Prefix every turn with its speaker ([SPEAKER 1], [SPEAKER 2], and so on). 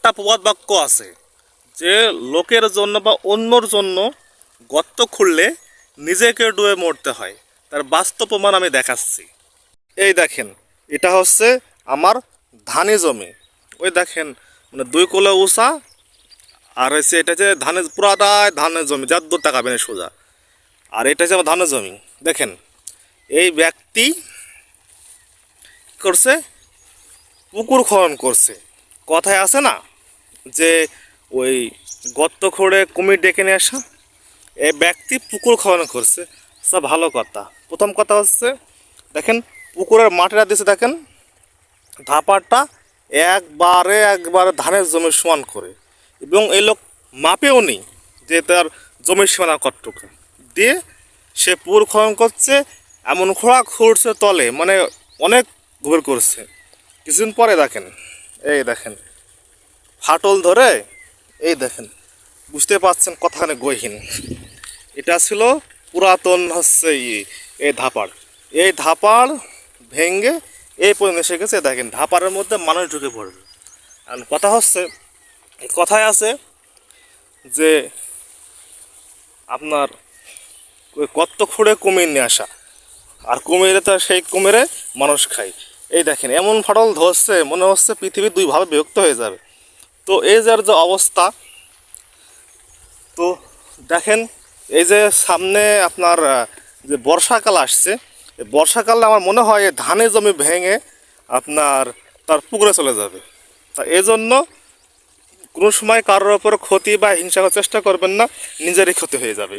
[SPEAKER 1] একটা প্রবাদ বাক্য আছে যে লোকের জন্য বা অন্যর জন্য গর্ত খুঁড়লে নিজেকে ডুবে মরতে হয়। তার বাস্তব প্রমাণ আমি দেখাচ্ছি। এই দেখেন, এটা হচ্ছে আমার ধানি জমি। ওই দেখেন, মানে 2 কোলা উঁচা, আর হচ্ছে এটা যে ধানের পুরাটাই ধানের জমি, যার দূর তাকাবেন সোজা। আর এটা হচ্ছে আমার ধানের জমি। দেখেন, এই ব্যক্তি করছে, পুকুর খনন করছে। কথায় আছে না যে ওই গর্ত খুঁড়ে কুমির ডেকে নিয়ে আসা, এই ব্যক্তি পুকুর খনন করছে। সব ভালো কথা। প্রথম কথা হচ্ছে, দেখেন পুকুরের মাটিটা দিয়েছে, দেখেন ধাপাটা একবারে ধানের জমির সমান করে, এবং এই লোক মাপেও নেই যে তার জমির সীমানা কতটুকু দিয়ে সে পুকুর খনন করছে। এমন খোঁড়া খুঁড়ছে তলে, মানে অনেক গভীর করছে। কিছুদিন পরে দেখেন, এই দেখেন ফাটল ধরে, এই দেখেন, বুঝতে পারছেন কতখানি গহীন। এটা ছিল পুরাতন হচ্ছে এই ধাপাড়। এই ধাপাড় ভেঙ্গে এই পর্যন্ত এসে গেছে। দেখেন ধাপাড়ের মধ্যে মানুষ ঢুকে পড়বে। আর কথা হচ্ছে, কথায় আছে যে আপনার ওই গর্ত খুঁড়ে কুমির নিয়ে আসা, আর কুমিরে তো সেই কুমিরে মানুষ খায়। এই দেখেন এমন ফাটল ধরছে, মনে হচ্ছে পৃথিবী 2 ভাবে বিভক্ত হয়ে যাবে। তো এই যে অবস্থা, তো দেখেন এই যে সামনে আপনার যে বর্ষাকাল আসছে, এই বর্ষাকালে আমার মনে হয় ধানের জমি ভেঙে আপনার তার পুকুরে চলে যাবে। তা এই জন্য কোনো সময় কারোর ওপর ক্ষতি বা হিংসা করার চেষ্টা করবেন না, নিজেরই ক্ষতি হয়ে যাবে।